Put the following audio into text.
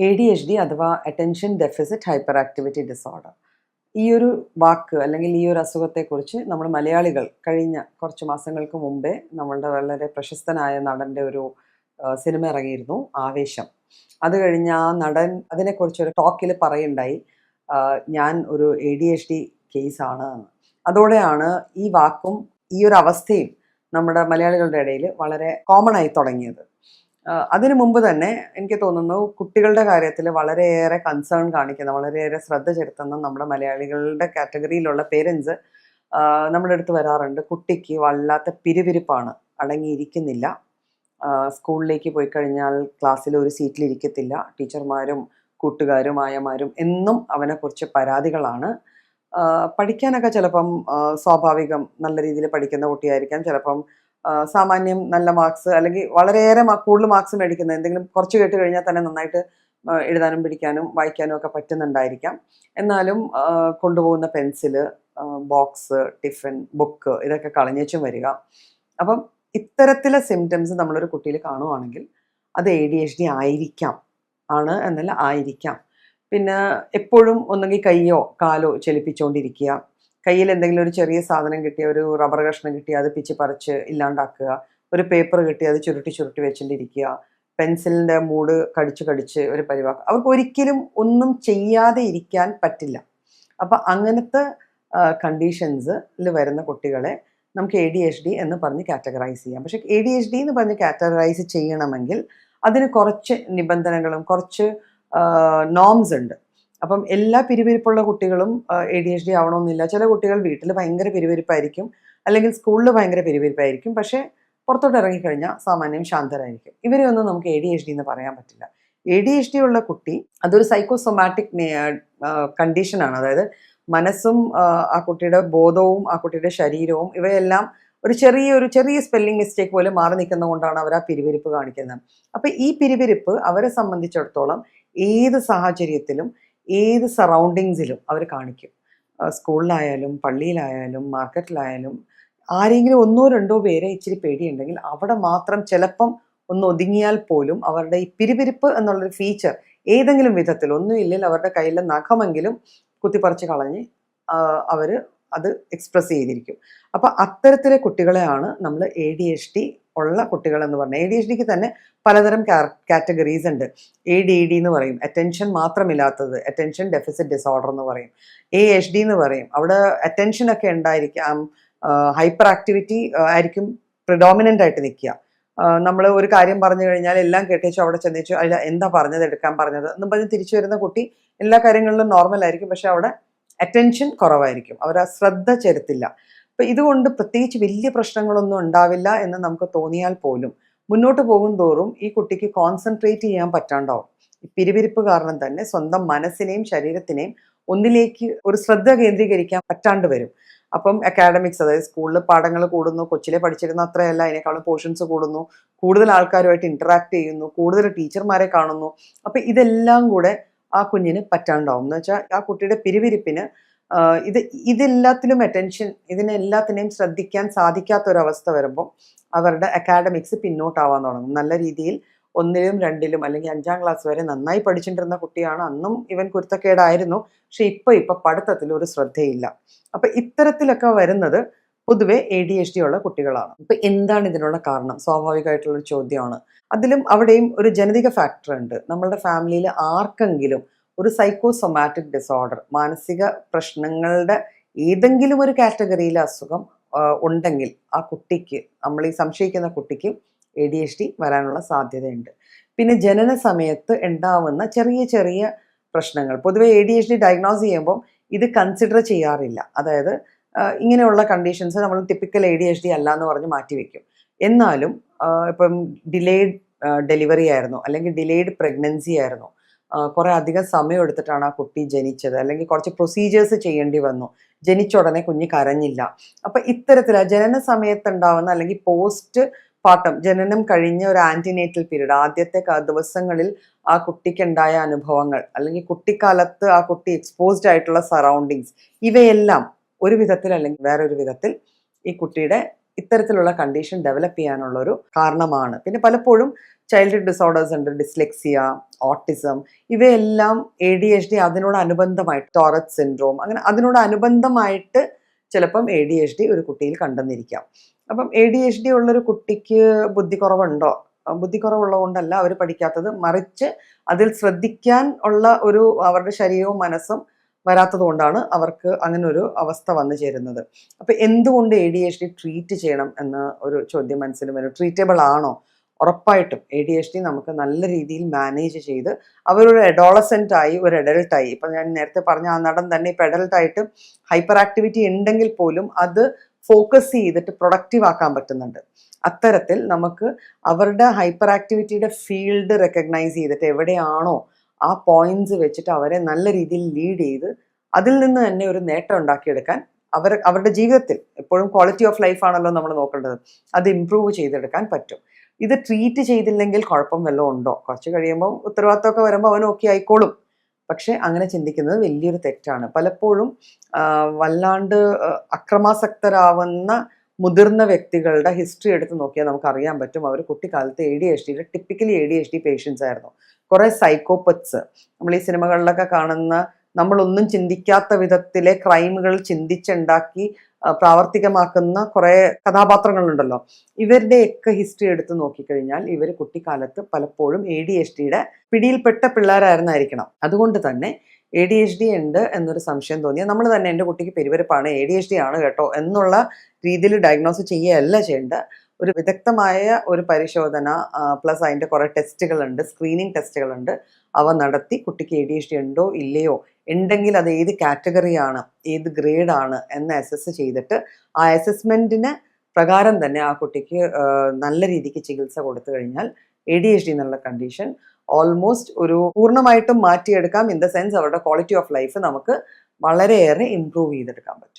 ADHD അഥവാ attention deficit hyper activity disorder. ഈ ഒരു വാക്ക് അല്ലെങ്കിൽ ഈ ഒരു അസുഖത്തെക്കുറിച്ച് നമ്മൾ മലയാളികൾ കഴിഞ്ഞ കുറച്ച് മാസങ്ങൾക്ക് മുമ്പേ നമ്മളുടെ വളരെ പ്രശസ്തനായ നടൻ്റെ ഒരു സിനിമ ഇറങ്ങിയിരുന്നു, ആവേശം. അത് കഴിഞ്ഞ് ആ നടൻ അതിനെക്കുറിച്ചൊരു ടോക്കിൽ പറയുണ്ടായി, ഞാൻ ഒരു ADHD കേസാണ് എന്ന്. അതോടെയാണ് ഈ വാക്കും ഈ ഒരു അവസ്ഥയും നമ്മുടെ മലയാളികളുടെ ഇടയിൽ വളരെ കോമൺ ആയി തുടങ്ങിയത്. അതിനു മുമ്പ് തന്നെ എനിക്ക് തോന്നുന്നു കുട്ടികളുടെ കാര്യത്തിൽ വളരെയേറെ കൺസേൺ കാണിക്കുന്ന, വളരെയേറെ ശ്രദ്ധ ചെലുത്തുന്ന നമ്മുടെ മലയാളികളുടെ കാറ്റഗറിയിലുള്ള പേരൻസ് നമ്മുടെ അടുത്ത് വരാറുണ്ട്. കുട്ടിക്ക് വല്ലാത്ത പിരിവിരിപ്പാണ്, അടങ്ങിയിരിക്കുന്നില്ല, സ്കൂളിലേക്ക് പോയി കഴിഞ്ഞാൽ ക്ലാസ്സിൽ ഒരു സീറ്റിലിരിക്കത്തില്ല, ടീച്ചർമാരും കൂട്ടുകാരും ആയമാരും എന്നും അവനെക്കുറിച്ച് പരാതികളാണ്. പഠിക്കാനൊക്കെ ചിലപ്പം സ്വാഭാവികം നല്ല രീതിയിൽ പഠിക്കുന്ന കുട്ടിയായിരിക്കാം, ചിലപ്പം സാമാന്യം നല്ല മാർക്സ് അല്ലെങ്കിൽ വളരെയേറെ കൂടുതൽ മാർക്സ് മേടിക്കുന്ന, എന്തെങ്കിലും കുറച്ച് കേട്ട് കഴിഞ്ഞാൽ തന്നെ നന്നായിട്ട് എഴുതാനും പിടിക്കാനും വായിക്കാനും ഒക്കെ പറ്റുന്നുണ്ടായിരിക്കാം. എന്നാലും കൊണ്ടുപോകുന്ന പെൻസില്, ബോക്സ്, ടിഫിൻ, ബുക്ക് ഇതൊക്കെ കളഞ്ഞേച്ചും വരിക. അപ്പം ഇത്തരത്തിലെ സിംറ്റംസ് നമ്മളൊരു കുട്ടിയിൽ കാണുവാണെങ്കിൽ അത് ADHD ആയിരിക്കാം, ആണ് എന്നല്ല ആയിരിക്കാം. പിന്നെ എപ്പോഴും ഒന്നെങ്കിൽ കയ്യോ കാലോ ചലിപ്പിച്ചുകൊണ്ടിരിക്കുക, കയ്യിൽ എന്തെങ്കിലും ഒരു ചെറിയ സാധനം കിട്ടിയ, ഒരു റബ്ബർ കഷ്ണം കിട്ടി അത് പിച്ച് പറിച്ച് ഇല്ലാണ്ടാക്കുക, ഒരു പേപ്പർ കിട്ടി അത് ചുരുട്ടി ചുരുട്ടി വെച്ചിട്ടിരിക്കുക, പെൻസിലിൻ്റെ മൂട് കടിച്ച് ഒരു പരിവാക്കുക. അവർക്ക് ഒരിക്കലും ഒന്നും ചെയ്യാതെ ഇരിക്കാൻ പറ്റില്ല. അപ്പം അങ്ങനത്തെ കണ്ടീഷൻസിൽ വരുന്ന കുട്ടികളെ നമുക്ക് ADHD എന്ന് പറഞ്ഞ് കാറ്റഗറൈസ് ചെയ്യാം. പക്ഷേ ADHD എന്ന് പറഞ്ഞ് കാറ്റഗറൈസ് ചെയ്യണമെങ്കിൽ അതിന് കുറച്ച് നിബന്ധനകളും കുറച്ച് നോംസ് ഉണ്ട്. അപ്പം എല്ലാ പിരിവിരിപ്പുള്ള കുട്ടികളും ADHD ആവണമെന്നില്ല. ചില കുട്ടികൾ വീട്ടിൽ ഭയങ്കര പിരിവിരിപ്പായിരിക്കും, അല്ലെങ്കിൽ സ്കൂളിൽ ഭയങ്കര പിരിവിരിപ്പായിരിക്കും, പക്ഷേ പുറത്തോട്ട് ഇറങ്ങിക്കഴിഞ്ഞാൽ സാമാന്യം ശാന്തരായിരിക്കും. ഇവരെയൊന്നും നമുക്ക് ADHD എന്ന് പറയാൻ പറ്റില്ല. ADHD ഉള്ള കുട്ടി അതൊരു സൈക്കോസൊമാറ്റിക് കണ്ടീഷനാണ്. അതായത് മനസ്സും ആ കുട്ടിയുടെ ബോധവും ആ കുട്ടിയുടെ ശരീരവും ഇവയെല്ലാം ഒരു ചെറിയ സ്പെല്ലിംഗ് മിസ്റ്റേക്ക് പോലെ മാറി നിൽക്കുന്നതുകൊണ്ടാണ് അവർ ആ പിരിവിരിപ്പ് കാണിക്കുന്നത്. അപ്പം ഈ പിരിവിരിപ്പ് അവരെ സംബന്ധിച്ചിടത്തോളം ഏത് സാഹചര്യത്തിലും ഏത് സറൗണ്ടിങ്സിലും അവർ കാണിക്കും. സ്കൂളിലായാലും പള്ളിയിലായാലും മാർക്കറ്റിലായാലും ആരെങ്കിലും ഒന്നോ രണ്ടോ പേരെ ഇച്ചിരി പേടിയുണ്ടെങ്കിൽ അവിടെ മാത്രം ചിലപ്പം ഒന്ന് ഒതുങ്ങിയാൽ പോലും അവരുടെ ഈ പിരിവിരിപ്പ് എന്നുള്ളൊരു ഫീച്ചർ ഏതെങ്കിലും വിധത്തിൽ ഒന്നുമില്ലെങ്കിൽ അവരുടെ കയ്യിലെ നഖമെങ്കിലും കുത്തിപ്പറിച്ച് കളഞ്ഞ് അവർ അത് എക്സ്പ്രസ് ചെയ്തിരിക്കും. അപ്പം അത്തരത്തിലെ കുട്ടികളെയാണ് നമ്മൾ ADHD ഉള്ള കുട്ടികൾ എന്ന് പറഞ്ഞത്. ADHDക്ക് തന്നെ പലതരം കാറ്റഗറീസ് ഉണ്ട്. ADD എന്ന് പറയും, അറ്റൻഷൻ മാത്രമില്ലാത്തത്, അറ്റൻഷൻ ഡെഫിസിറ്റ് ഡിസോർഡർ എന്ന് പറയും. AHD എന്ന് പറയും, അവിടെ അറ്റൻഷനൊക്കെ ഉണ്ടായിരിക്കാം, ഹൈപ്പർ ആക്ടിവിറ്റി ആയിരിക്കും പ്രിഡോമിനൻ്റ് ആയിട്ട് നിൽക്കുക. നമ്മൾ ഒരു കാര്യം പറഞ്ഞു കഴിഞ്ഞാൽ എല്ലാം കേട്ടേച്ചു അവിടെ ചെന്നേച്ചു, അല്ല എന്താ പറഞ്ഞത്, എടുക്കാൻ പറഞ്ഞത് എന്നും പറഞ്ഞ് തിരിച്ചു വരുന്ന കുട്ടി എല്ലാ കാര്യങ്ങളിലും നോർമൽ ആയിരിക്കും, പക്ഷെ അവിടെ അറ്റൻഷൻ കുറവായിരിക്കും, അവർ ആ ശ്രദ്ധ ചെലുത്തില്ല. അപ്പം ഇതുകൊണ്ട് പ്രത്യേകിച്ച് വലിയ പ്രശ്നങ്ങളൊന്നും ഉണ്ടാവില്ല എന്ന് നമുക്ക് തോന്നിയാൽ പോലും മുന്നോട്ട് പോകും തോറും ഈ കുട്ടിക്ക് കോൺസെൻട്രേറ്റ് ചെയ്യാൻ പറ്റാണ്ടാവും. ഈ പിരിവിരിപ്പ് കാരണം തന്നെ സ്വന്തം മനസ്സിനെയും ശരീരത്തിനെയും ഒന്നിലേക്ക് ഒരു ശ്രദ്ധ കേന്ദ്രീകരിക്കാൻ പറ്റാണ്ട് വരും. അപ്പം അക്കാഡമിക്സ്, അതായത് സ്കൂളിൽ പാഠങ്ങൾ കൂടുന്നു, കൊച്ചിലെ പഠിച്ചിരുന്ന അത്രയല്ല, അതിനേക്കാളും പോർഷൻസ് കൂടുന്നു, കൂടുതൽ ആൾക്കാരുമായിട്ട് ഇൻറ്ററാക്ട് ചെയ്യുന്നു, കൂടുതൽ ടീച്ചർമാരെ കാണുന്നു. അപ്പം ഇതെല്ലാം കൂടെ ആ കുഞ്ഞിന് പറ്റാണ്ടാവും. എന്ന് വെച്ചാൽ ആ കുട്ടിയുടെ പിരിവിരിപ്പിന് ഇതെല്ലാത്തിലും അറ്റൻഷൻ, ഇതിനെല്ലാത്തിനെയും ശ്രദ്ധിക്കാൻ സാധിക്കാത്തൊരവസ്ഥ വരുമ്പോൾ അവരുടെ അക്കാഡമിക്സ് പിന്നോട്ടാവാൻ തുടങ്ങും. നല്ല രീതിയിൽ 1ലും 2ലും അല്ലെങ്കിൽ 5ാം ക്ലാസ് വരെ നന്നായി പഠിച്ചിട്ടിരുന്ന കുട്ടിയാണ്, അന്നും ഇവൻ കുരുത്തക്കേടായിരുന്നു, പക്ഷെ ഇപ്പൊ പഠിത്തത്തിൽ ഒരു ശ്രദ്ധയില്ല. അപ്പൊ ഇത്തരത്തിലൊക്കെ വരുന്നത് പൊതുവെ ADHD ഉള്ള കുട്ടികളാണ്. ഇപ്പൊ എന്താണ് ഇതിനുള്ള കാരണം? സ്വാഭാവികമായിട്ടുള്ളൊരു ചോദ്യമാണ്. അതിലും അവിടെയും ഒരു ജനതിക ഫാക്ടർ ഉണ്ട്. നമ്മളുടെ ഫാമിലിയിൽ ആർക്കെങ്കിലും ഒരു സൈക്കോസൊമാറ്റിക് ഡിസോർഡർ, മാനസിക പ്രശ്നങ്ങളുടെ ഏതെങ്കിലും ഒരു കാറ്റഗറിയിലെ അസുഖം ഉണ്ടെങ്കിൽ ആ കുട്ടിക്ക്, നമ്മൾ ഈ സംശയിക്കുന്ന കുട്ടിക്ക് ADHD വരാനുള്ള സാധ്യതയുണ്ട്. പിന്നെ ജനന സമയത്ത് ഉണ്ടാവുന്ന ചെറിയ പ്രശ്നങ്ങൾ, പൊതുവെ ADHD ഡയഗ്നോസ് ചെയ്യുമ്പോൾ ഇത് കൺസിഡർ ചെയ്യാറില്ല. അതായത് ഇങ്ങനെയുള്ള കണ്ടീഷൻസ് നമ്മൾ ടിപ്പിക്കൽ ADHD അല്ല എന്ന് പറഞ്ഞ് മാറ്റിവെക്കും. എന്നാലും ഇപ്പം ഡിലേഡ് ഡെലിവറി ആയിരുന്നു, അല്ലെങ്കിൽ ഡിലേഡ് പ്രഗ്നൻസി ആയിരുന്നു, കുറേ അധികം സമയം എടുത്തിട്ടാണ് ആ കുട്ടി ജനിച്ചത്, അല്ലെങ്കിൽ കുറച്ച് പ്രൊസീജിയേഴ്സ് ചെയ്യേണ്ടി വന്നു, ജനിച്ച ഉടനെ കുഞ്ഞ് കരഞ്ഞില്ല. അപ്പം ഇത്തരത്തിൽ ജനന സമയത്തുണ്ടാവുന്ന അല്ലെങ്കിൽ പോസ്റ്റ് പാർട്ടം, ജനനം കഴിഞ്ഞ ഒരു ആന്റിനേറ്റൽ പീരീഡ്, ആദ്യത്തെ ദിവസങ്ങളിൽ ആ കുട്ടിക്കുണ്ടായ അനുഭവങ്ങൾ, അല്ലെങ്കിൽ കുട്ടിക്കാലത്ത് ആ കുട്ടി എക്സ്പോസ്ഡ് ആയിട്ടുള്ള സറൗണ്ടിങ്സ്, ഇവയെല്ലാം ഒരു വിധത്തിൽ അല്ലെങ്കിൽ വേറൊരു വിധത്തിൽ ഈ കുട്ടിയുടെ ഇത്തരത്തിലുള്ള കണ്ടീഷൻ ഡെവലപ്പ് ചെയ്യാനുള്ളൊരു കാരണമാണ്. പിന്നെ പലപ്പോഴും ചൈൽഡ്ഹുഡ് ഡിസോർഡേഴ്സ് ഉണ്ട്, ഡിസ്ലെക്സിയ, ഓട്ടിസം, ഇവയെല്ലാം ADHD അതിനോടനുബന്ധമായിട്ട് ടോററ്റ് സിൻഡ്രോം, അങ്ങനെ അതിനോടനുബന്ധമായിട്ട് ചിലപ്പം ADHD ഒരു കുട്ടിയിൽ കണ്ടെന്നിരിക്കാം. അപ്പം ADHD ഉള്ളൊരു കുട്ടിക്ക് ബുദ്ധി കുറവുണ്ടോ? ബുദ്ധി കുറവുള്ളതുകൊണ്ടല്ല അവർ പഠിക്കാത്തത്, മറിച്ച് അതിൽ ശ്രദ്ധിക്കാൻ ഉള്ള ഒരു അവരുടെ ശരീരവും മനസ്സും വരാത്തത് കൊണ്ടാണ് അവർക്ക് അങ്ങനെ ഒരു അവസ്ഥ വന്നു ചേരുന്നത്. അപ്പം എന്തുകൊണ്ട് ADHD ട്രീറ്റ് ചെയ്യണം എന്ന ഒരു ചോദ്യം മനസ്സിൽ വരും. ട്രീറ്റബിൾ ആണോ? ഉറപ്പായിട്ടും ADHD നമുക്ക് നല്ല രീതിയിൽ മാനേജ് ചെയ്ത് അവരൊരു അഡോളസെൻ്റ് ആയി ഒരു അഡൽട്ടായി, ഇപ്പം ഞാൻ നേരത്തെ പറഞ്ഞ ആ നടൻ തന്നെ ഇപ്പം അഡൽട്ടായിട്ട് ഹൈപ്പർ ആക്ടിവിറ്റി ഉണ്ടെങ്കിൽ പോലും അത് ഫോക്കസ് ചെയ്തിട്ട് പ്രൊഡക്റ്റീവ് ആക്കാൻ പറ്റുന്നുണ്ട്. അത്തരത്തിൽ നമുക്ക് അവരുടെ ഹൈപ്പർ ആക്ടിവിറ്റിയുടെ ഫീൽഡ് റെക്കഗ്നൈസ് ചെയ്തിട്ട് എവിടെയാണോ ആ പോയിന്റ്സ് വെച്ചിട്ട് അവരെ നല്ല രീതിയിൽ ലീഡ് ചെയ്ത് അതിൽ നിന്ന് തന്നെ ഒരു നേട്ടം ഉണ്ടാക്കിയെടുക്കാൻ അവരുടെ ജീവിതത്തിൽ എപ്പോഴും ക്വാളിറ്റി ഓഫ് ലൈഫ് ആണല്ലോ നമ്മൾ നോക്കേണ്ടത്, അത് ഇമ്പ്രൂവ് ചെയ്തെടുക്കാൻ പറ്റും. ഇത് ട്രീറ്റ് ചെയ്തില്ലെങ്കിൽ കുഴപ്പം വല്ലതും ഉണ്ടോ? കുറച്ച് കഴിയുമ്പോൾ ഉത്തരവാദിത്തമൊക്കെ വരുമ്പോൾ അവൻ ഓക്കെ ആയിക്കോളും. പക്ഷെ അങ്ങനെ ചിന്തിക്കുന്നത് വലിയൊരു തെറ്റാണ്. പലപ്പോഴും വല്ലാണ്ട് അക്രമാസക്തരാവുന്ന മുതിർന്ന വ്യക്തികളുടെ ഹിസ്റ്ററി എടുത്ത് നോക്കിയാൽ നമുക്ക് അറിയാൻ പറ്റും അവർ കുട്ടിക്കാലത്ത് ADHDയുടെ ടിപ്പിക്കലി ADHD പേഷ്യൻസ് ആയിരുന്നു. കുറേ സൈക്കോപ്പത്സ്, നമ്മൾ ഈ സിനിമകളിലൊക്കെ കാണുന്ന നമ്മളൊന്നും ചിന്തിക്കാത്ത വിധത്തിലെ ക്രൈമുകൾ ചിന്തിച്ചുണ്ടാക്കി പ്രാവർത്തികമാക്കുന്ന കുറേ കഥാപാത്രങ്ങളുണ്ടല്ലോ. ഇവരുടെയൊക്കെ ഹിസ്റ്ററി എടുത്ത് നോക്കിക്കഴിഞ്ഞാൽ ഇവർ കുട്ടിക്കാലത്ത് പലപ്പോഴും ADHDയുടെ പിടിയിൽപ്പെട്ട പിള്ളേരായിരുന്നായിരിക്കണം. അതുകൊണ്ട് തന്നെ ADHD ഉണ്ട് എന്നൊരു സംശയം തോന്നിയാൽ നമ്മൾ തന്നെ എൻ്റെ കുട്ടിക്ക് പെരുവരുപ്പാണ്, ADHD ആണ് കേട്ടോ എന്നുള്ള രീതിയിൽ ഡയഗ്നോസ് ചെയ്യുകയല്ല ചെയ്യേണ്ട. ഒരു വിദഗ്ധമായ ഒരു പരിശോധന പ്ലസ് അതിൻ്റെ കുറേ ടെസ്റ്റുകളുണ്ട്, സ്ക്രീനിങ് ടെസ്റ്റുകളുണ്ട്. അവ നടത്തി കുട്ടിക്ക് ADHD ഉണ്ടോ ഇല്ലയോ, ഉണ്ടെങ്കിൽ അത് ഏത് കാറ്റഗറിയാണ്, ഏത് ഗ്രേഡാണ് എന്ന് അസസ് ചെയ്തിട്ട് ആ അസസ്മെൻറ്റിന് പ്രകാരം തന്നെ ആ കുട്ടിക്ക് നല്ല രീതിക്ക് ചികിത്സ കൊടുത്തു കഴിഞ്ഞാൽ ADHD എന്നുള്ള കണ്ടീഷൻ ഓൾമോസ്റ്റ് ഒരു പൂർണ്ണമായിട്ടും മാറ്റിയെടുക്കാം. ഇൻ ദ സെൻസ് അവരുടെ ക്വാളിറ്റി ഓഫ് ലൈഫ് നമുക്ക് വളരെയേറെ ഇമ്പ്രൂവ് ചെയ്തെടുക്കാൻ പറ്റും.